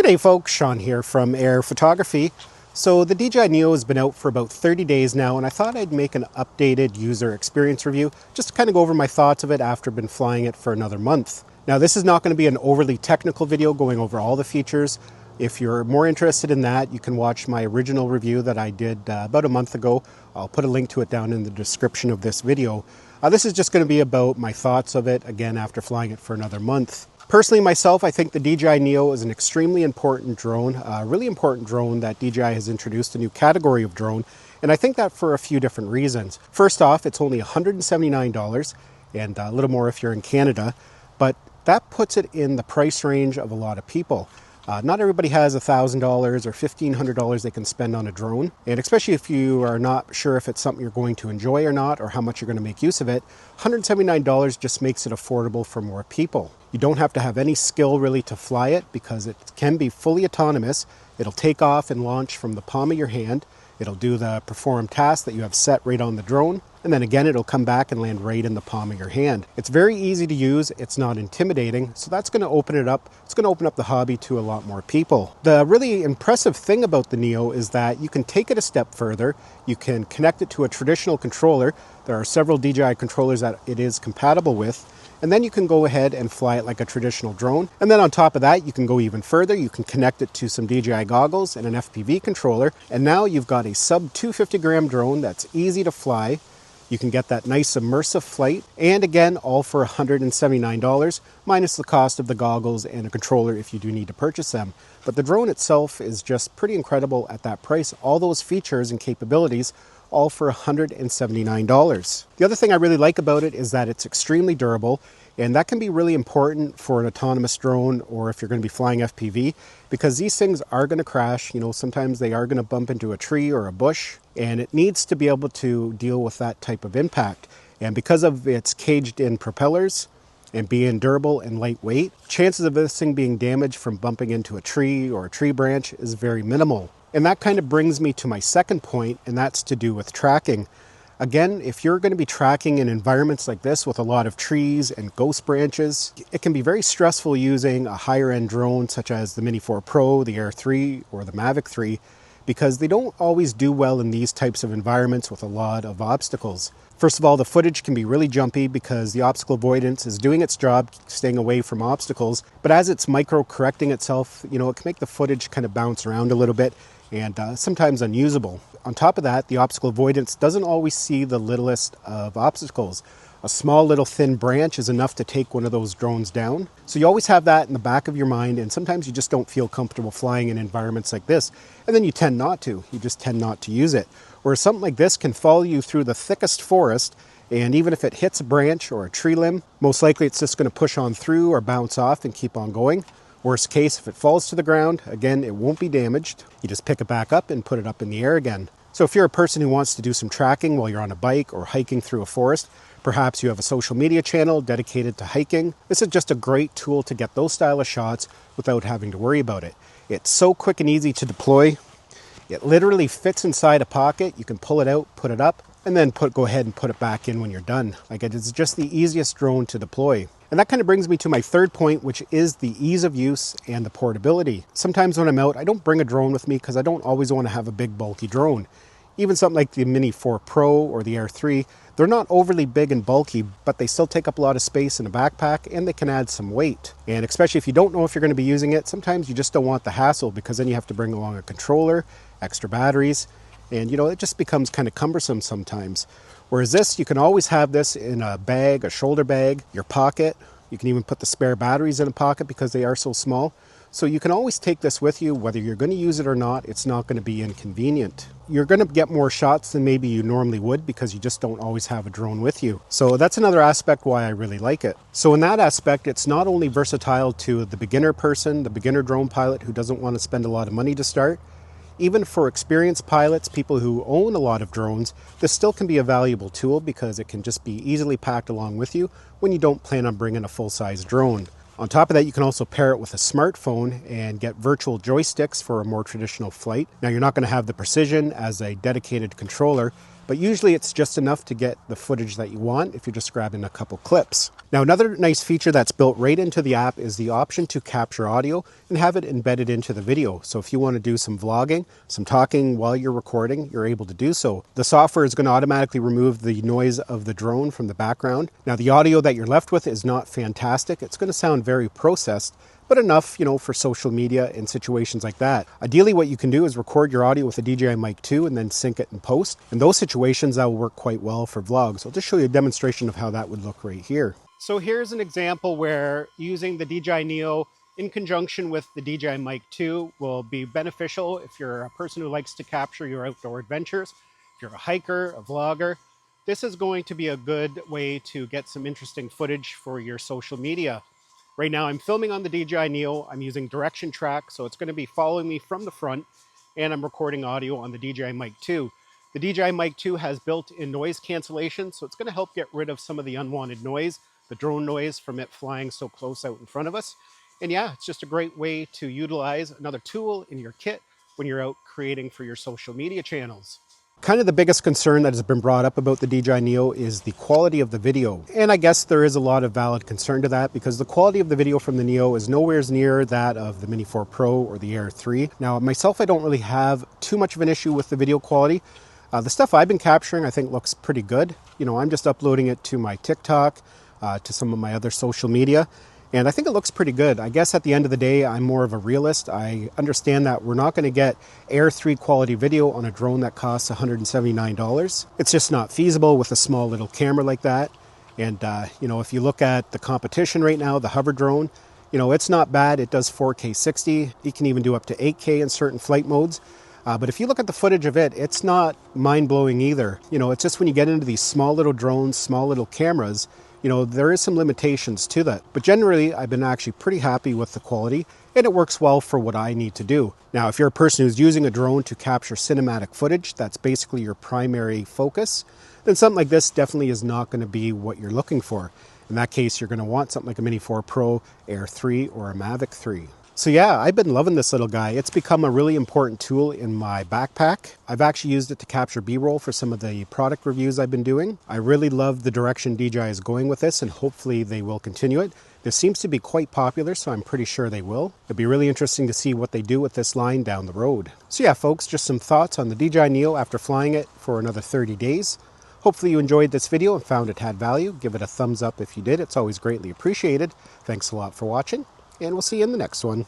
Good day folks, Sean here from Air Photography. So the DJI Neo has been out for about 30 days now, and I thought I'd make an updated user experience review just to kind of go over my thoughts of it after been flying it for another month. Now this is not going to be an overly technical video going over all the features. If you're more interested in that, you can watch my original review that I did about a month ago. I'll put a link to it down in the description of this video. This is just going to be about my thoughts of it, again, after flying it for another month. Personally, myself, I think the DJI Neo is an extremely important drone, a really important drone that DJI has introduced a new category of drone, and I think that for a few different reasons. First off, it's only $179, and a little more if you're in Canada, but that puts it in the price range of a lot of people. Not everybody has $1,000 or $1,500 they can spend on a drone, and especially if you are not sure if it's something you're going to enjoy or not, or how much you're going to make use of it, $179 just makes it affordable for more people. You don't have to have any skill really to fly it because it can be fully autonomous. It'll take off and launch from the palm of your hand. It'll do the perform task that you have set right on the drone, and then again it'll come back and land right in the palm of your hand. It's very easy to use, it's not intimidating, so that's going to open it up. It's going to open up the hobby to a lot more people. The really impressive thing about the Neo is that you can take it a step further. You can connect it to a traditional controller. There are several DJI controllers that it is compatible with. And then you can go ahead and fly it like a traditional drone. And then on top of that, you can go even further. You can connect it to some DJI goggles and an FPV controller. And now you've got a sub 250 gram drone that's easy to fly. You can get that nice immersive flight. And again, all for $179, minus the cost of the goggles and a controller if you do need to purchase them. But the drone itself is just pretty incredible at that price. All those features and capabilities, all for $179. The other thing I really like about it is that it's extremely durable, and that can be really important for an autonomous drone or if you're going to be flying FPV, because these things are going to crash. You know, sometimes they are going to bump into a tree or a bush, and it needs to be able to deal with that type of impact. And because of its caged in propellers and being durable and lightweight, chances of this thing being damaged from bumping into a tree or a tree branch is very minimal. And that kind of brings me to my second point, and that's to do with tracking. Again, if you're going to be tracking in environments like this with a lot of trees and ghost branches, it can be very stressful using a higher end drone such as the Mini 4 Pro, the Air 3, or the Mavic 3, because they don't always do well in these types of environments with a lot of obstacles. First of all, the footage can be really jumpy because the obstacle avoidance is doing its job, staying away from obstacles, but as it's micro-correcting itself, you know, it can make the footage kind of bounce around a little bit and sometimes unusable. On top of that, the obstacle avoidance doesn't always see the littlest of obstacles. A small little thin branch is enough to take one of those drones down. So you always have that in the back of your mind, and sometimes you just don't feel comfortable flying in environments like this, and then you tend not to. You just tend not to use it. Whereas something like this can follow you through the thickest forest, and even if it hits a branch or a tree limb, most likely it's just going to push on through or bounce off and keep on going. Worst case, if it falls to the ground, again, it won't be damaged. You just pick it back up and put it up in the air again. So if you're a person who wants to do some tracking while you're on a bike or hiking through a forest, perhaps you have a social media channel dedicated to hiking, this is just a great tool to get those style of shots without having to worry about it. It's so quick and easy to deploy. It literally fits inside a pocket. You can pull it out, put it up, and then go ahead and put it back in when you're done. Like, it is just the easiest drone to deploy. And that kind of brings me to my third point, which is the ease of use and the portability. Sometimes when I'm out, I don't bring a drone with me because I don't always want to have a big bulky drone. Even something like the Mini 4 Pro or the Air 3, they're not overly big and bulky, but they still take up a lot of space in a backpack, and they can add some weight. And especially if you don't know if you're going to be using it, sometimes you just don't want the hassle, because then you have to bring along a controller, extra batteries, and you know, it just becomes kind of cumbersome sometimes. Whereas this, you can always have this in a bag, a shoulder bag, your pocket. You can even put the spare batteries in a pocket because they are so small. So you can always take this with you, whether you're going to use it or not. It's not going to be inconvenient. You're going to get more shots than maybe you normally would because you just don't always have a drone with you. So that's another aspect why I really like it. So in that aspect, it's not only versatile to the beginner person, the beginner drone pilot who doesn't want to spend a lot of money to start. Even for experienced pilots, people who own a lot of drones, this still can be a valuable tool because it can just be easily packed along with you when you don't plan on bringing a full-size drone. On top of that, you can also pair it with a smartphone and get virtual joysticks for a more traditional flight. Now, you're not going to have the precision as a dedicated controller, but usually it's just enough to get the footage that you want if you're just grabbing a couple clips. Now, another nice feature that's built right into the app is the option to capture audio and have it embedded into the video. So if you want to do some vlogging, some talking while you're recording, you're able to do so. The software is going to automatically remove the noise of the drone from the background. Now, the audio that you're left with is not fantastic. It's going to sound very processed, but enough, for social media and situations like that. Ideally, what you can do is record your audio with a DJI Mic 2 and then sync it in post. In those situations, that will work quite well for vlogs. I'll just show you a demonstration of how that would look right here. So here's an example where using the DJI Neo in conjunction with the DJI Mic 2 will be beneficial if you're a person who likes to capture your outdoor adventures. If you're a hiker, a vlogger, this is going to be a good way to get some interesting footage for your social media. Right now I'm filming on the DJI Neo. I'm using direction track, so it's going to be following me from the front, and I'm recording audio on the DJI Mic 2. The DJI Mic 2 has built-in noise cancellation, so it's going to help get rid of some of the unwanted noise, the drone noise from it flying so close out in front of us. And yeah, it's just a great way to utilize another tool in your kit when you're out creating for your social media channels. Kind of the biggest concern that has been brought up about the DJI Neo is the quality of the video. And I guess there is a lot of valid concern to that because the quality of the video from the Neo is nowhere near that of the Mini 4 Pro or the Air 3. Now, myself, I don't really have too much of an issue with the video quality. The stuff I've been capturing, I think, looks pretty good. I'm just uploading it to my TikTok, to some of my other social media. And I think it looks pretty good. I guess at the end of the day, I'm more of a realist. I understand that we're not going to get Air 3 quality video on a drone that costs $179. It's just not feasible with a small little camera like that. And, if you look at the competition right now, the hover drone, it's not bad. It does 4K 60. You can even do up to 8K in certain flight modes. But if you look at the footage of it, it's not mind-blowing either. It's just when you get into these small little drones, small little cameras, there is some limitations to that. But generally, I've been actually pretty happy with the quality, and it works well for what I need to do. Now, if you're a person who's using a drone to capture cinematic footage, that's basically your primary focus, then something like this definitely is not going to be what you're looking for. In that case, you're going to want something like a Mini 4 Pro, Air 3, or a Mavic 3. So yeah, I've been loving this little guy. It's become a really important tool in my backpack. I've actually used it to capture B-roll for some of the product reviews I've been doing. I really love the direction DJI is going with this, and hopefully they will continue it. This seems to be quite popular, so I'm pretty sure they will. It'll be really interesting to see what they do with this line down the road. So yeah, folks, just some thoughts on the DJI Neo after flying it for another 30 days. Hopefully you enjoyed this video and found it had value. Give it a thumbs up if you did. It's always greatly appreciated. Thanks a lot for watching, and we'll see you in the next one.